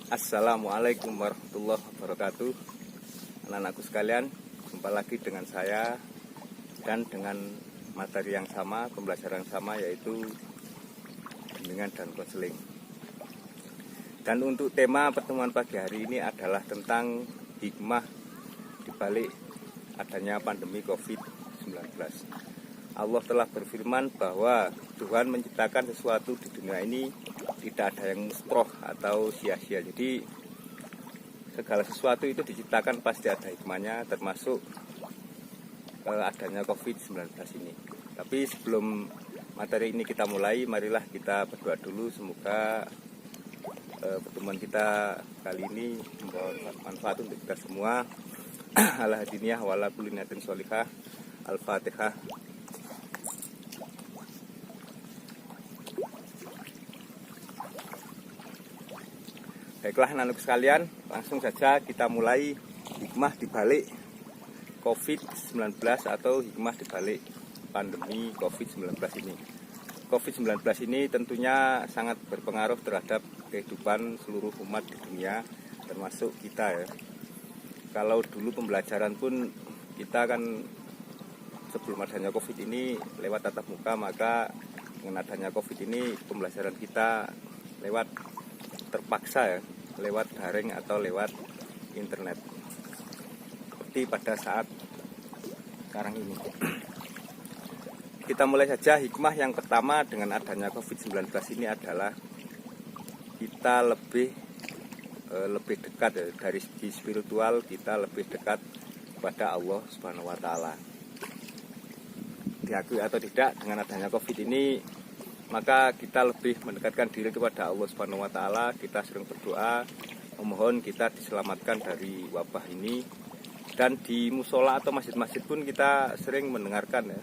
Assalamualaikum warahmatullahi wabarakatuh. Anak-anakku sekalian, jumpa lagi dengan saya dan dengan materi yang sama, pembelajaran yang sama, yaitu bimbingan dan konseling. Dan untuk tema pertemuan pagi hari ini adalah tentang hikmah dibalik adanya pandemi COVID-19. Allah telah berfirman bahwa Tuhan menciptakan sesuatu di dunia ini tidak ada yang mustroh atau sia-sia. Jadi segala sesuatu itu diciptakan pasti ada hikmahnya, termasuk adanya COVID-19 ini. Tapi sebelum materi ini kita mulai, marilah kita berdoa dulu. Semoga pertemuan kita kali ini membawa manfaat untuk kita semua. Ala hadiniyah wala kulli niyatin sholihah. Al-Fatihah. Baiklah anak-anak sekalian, langsung saja kita mulai hikmah dibalik COVID-19 atau hikmah dibalik pandemi COVID-19 ini. COVID-19 ini tentunya sangat berpengaruh terhadap kehidupan seluruh umat di dunia, termasuk kita ya. Kalau dulu pembelajaran pun kita kan sebelum adanya COVID ini lewat tatap muka, maka dengan adanya COVID ini pembelajaran kita lewat terpaksa ya, lewat daring atau lewat internet seperti pada saat sekarang ini. Kita mulai saja. Hikmah yang pertama dengan adanya COVID-19 ini adalah kita lebih dekat ya, dari segi spiritual kita lebih dekat kepada Allah Subhanahu wa taala. Diakui atau tidak, dengan adanya COVID ini maka kita lebih mendekatkan diri kepada Allah Subhanahu wa taala. Kita sering berdoa memohon kita diselamatkan dari wabah ini. Dan di musola atau masjid-masjid pun kita sering mendengarkan ya,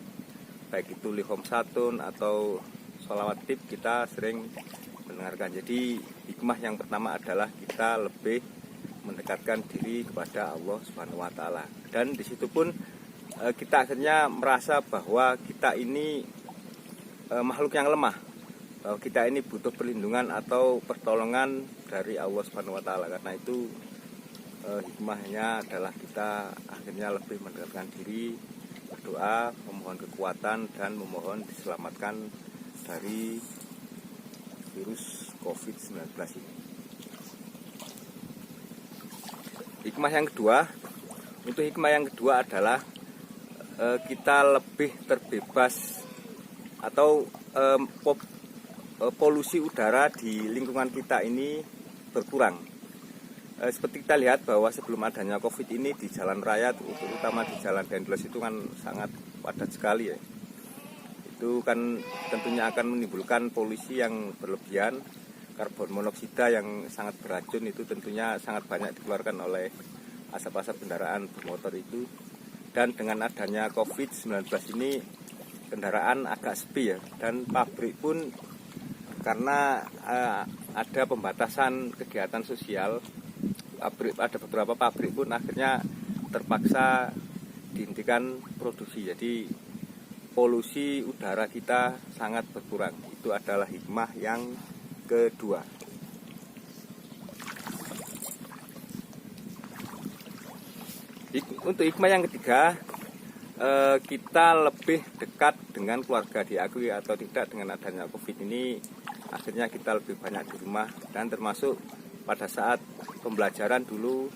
baik itu lihom satun atau sholawat tib, kita sering mendengarkan. Jadi hikmah yang pertama adalah kita lebih mendekatkan diri kepada Allah Subhanahu wa taala. Dan di situ pun kita akhirnya merasa bahwa kita ini makhluk yang lemah, bahwa kita ini butuh perlindungan atau pertolongan dari Allah Subhanahu wa taala. Karena itu hikmahnya adalah kita akhirnya lebih mendekatkan diri, berdoa, memohon kekuatan dan memohon diselamatkan dari virus COVID-19 ini. Hikmah yang kedua, untuk hikmah yang kedua adalah kita lebih terbebas atau polusi udara di lingkungan kita ini berkurang. Seperti kita lihat bahwa sebelum adanya COVID ini di jalan raya, terutama di jalan Dendles itu kan sangat padat sekali ya. Itu kan tentunya akan menimbulkan polusi yang berlebihan, karbon monoksida yang sangat beracun itu tentunya sangat banyak dikeluarkan oleh asap-asap kendaraan bermotor itu. Dan dengan adanya COVID-19 ini kendaraan agak sepi ya, dan pabrik pun karena ada pembatasan kegiatan sosial, ada beberapa pabrik pun akhirnya terpaksa dihentikan produksi. Jadi polusi udara kita sangat berkurang. Itu adalah hikmah yang kedua. Untuk hikmah yang ketiga, kita lebih dekat dengan keluarga. Diakui atau tidak, dengan adanya COVID ini akhirnya kita lebih banyak di rumah. Dan termasuk pada saat pembelajaran dulu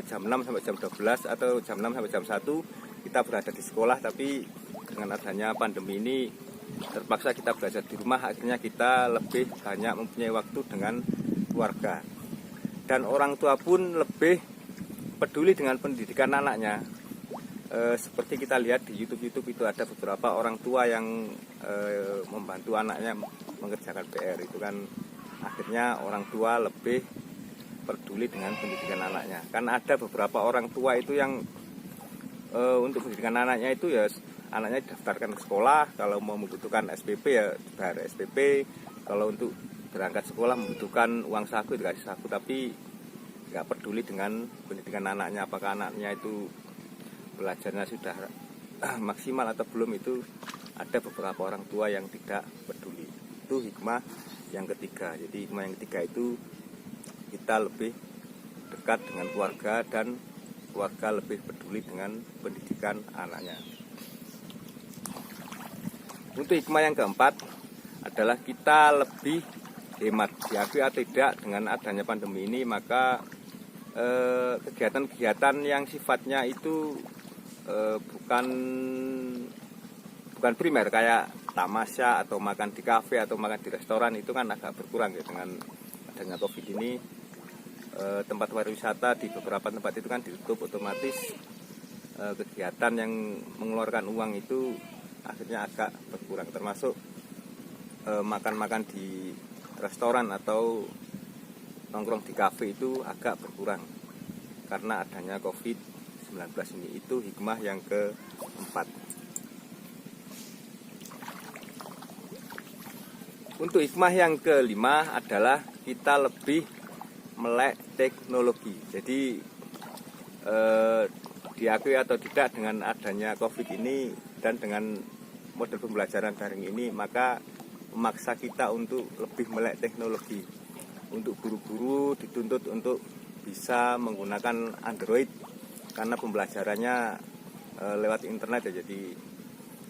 jam 6 sampai jam 12 atau jam 6 sampai jam 1 kita berada di sekolah. Tapi dengan adanya pandemi ini terpaksa kita belajar di rumah. Akhirnya kita lebih banyak mempunyai waktu dengan keluarga. Dan orang tua pun lebih peduli dengan pendidikan anaknya. Seperti kita lihat di YouTube itu ada beberapa orang tua yang membantu anaknya mengerjakan PR. Itu kan akhirnya orang tua lebih peduli dengan pendidikan anaknya. Kan ada beberapa orang tua itu yang untuk pendidikan anaknya itu ya, anaknya didaftarkan ke sekolah, kalau mau membutuhkan SPP ya bayar SPP, kalau untuk berangkat sekolah membutuhkan uang saku dikasih saku. Tapi nggak peduli dengan pendidikan anaknya, apakah anaknya itu belajarnya sudah maksimal atau belum. Itu ada beberapa orang tua yang tidak peduli. Itu hikmah yang ketiga. Jadi hikmah yang ketiga itu kita lebih dekat dengan keluarga dan keluarga lebih peduli dengan pendidikan anaknya. Untuk hikmah yang keempat adalah kita lebih hemat. Diakui atau tidak, dengan adanya pandemi ini maka kegiatan-kegiatan yang sifatnya itu bukan primer kayak tamasya atau makan di kafe atau makan di restoran itu kan agak berkurang ya. Dengan adanya COVID ini tempat pariwisata di beberapa tempat itu kan ditutup, otomatis kegiatan yang mengeluarkan uang itu akhirnya agak berkurang, termasuk makan-makan di restoran atau nongkrong di kafe itu agak berkurang karena adanya COVID-19 ini. Itu hikmah yang keempat. Untuk hikmah yang kelima adalah kita lebih melek teknologi. Jadi diakui atau tidak, dengan adanya COVID ini dan dengan model pembelajaran daring ini, maka memaksa kita untuk lebih melek teknologi. Untuk guru-guru dituntut untuk bisa menggunakan Android karena pembelajarannya lewat internet ya. Jadi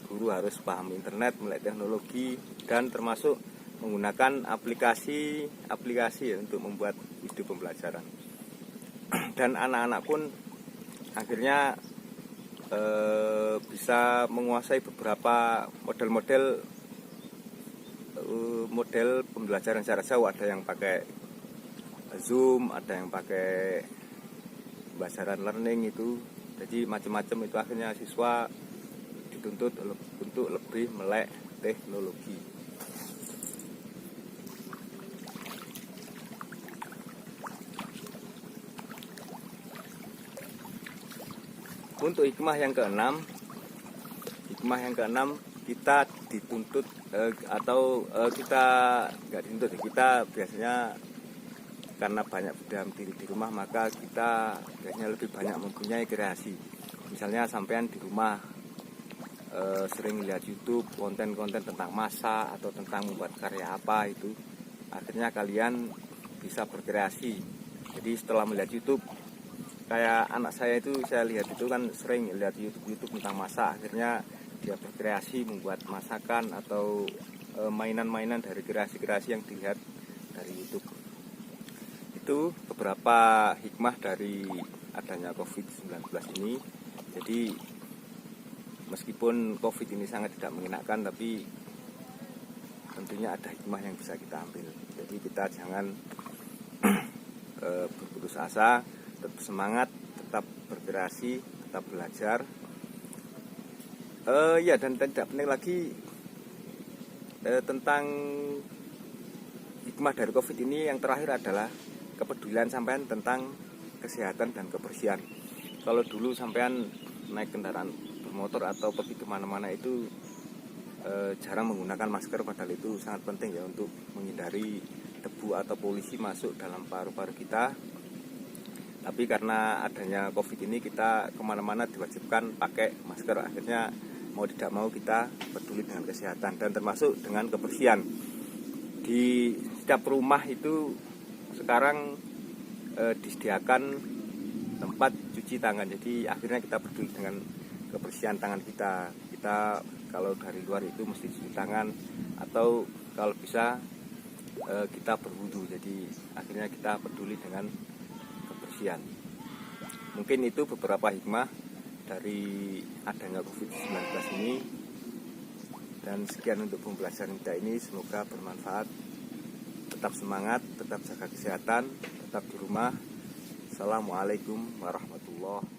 guru harus paham internet, melek teknologi, dan termasuk menggunakan aplikasi ya untuk membuat video pembelajaran. Dan anak-anak pun akhirnya bisa menguasai beberapa model pembelajaran secara jauh. Ada yang pakai Zoom, ada yang pakai pembelajaran learning itu. Jadi macam-macam itu, akhirnya siswa dituntut untuk lebih melek teknologi. Untuk hikmah yang keenam kita dituntut kita nggak dituntut, kita biasanya karena banyak berdiam diri di rumah, maka kita biasanya lebih banyak mempunyai kreasi. Misalnya sampean di rumah sering lihat YouTube konten-konten tentang masak atau tentang membuat karya apa itu, akhirnya kalian bisa berkreasi. Jadi setelah melihat YouTube, kayak anak saya itu, saya lihat itu kan sering lihat YouTube tentang masak, akhirnya dia berkreasi membuat masakan atau mainan-mainan dari kreasi-kreasi yang dilihat dari YouTube. Itu beberapa hikmah dari adanya COVID-19 ini. Jadi meskipun COVID ini sangat tidak mengenakan, tapi tentunya ada hikmah yang bisa kita ambil. Jadi kita jangan berputus asa, tetap semangat, tetap berkreasi, tetap belajar. Dan tidak penting lagi tentang hikmah dari COVID ini, yang terakhir adalah kepedulian sampean tentang kesehatan dan kebersihan. Kalau dulu sampean naik kendaraan bermotor atau pergi kemana-mana itu jarang menggunakan masker, padahal itu sangat penting ya untuk menghindari debu atau polusi masuk dalam paru-paru kita. Tapi karena adanya COVID ini, kita kemana-mana diwajibkan pakai masker. Akhirnya mau tidak mau kita peduli dengan kesehatan dan termasuk dengan kebersihan. Di setiap rumah itu sekarang disediakan tempat cuci tangan. Jadi akhirnya kita peduli dengan kebersihan tangan kita. Kita kalau dari luar itu mesti cuci tangan, atau kalau bisa kita berwudu. Jadi akhirnya kita peduli dengan kebersihan. Mungkin itu beberapa hikmah dari adanya COVID-19 ini. Dan sekian untuk pembelajaran kita ini, semoga bermanfaat. Tetap semangat, tetap jaga kesehatan, tetap di rumah. Assalamualaikum warahmatullahi wabarakatuh.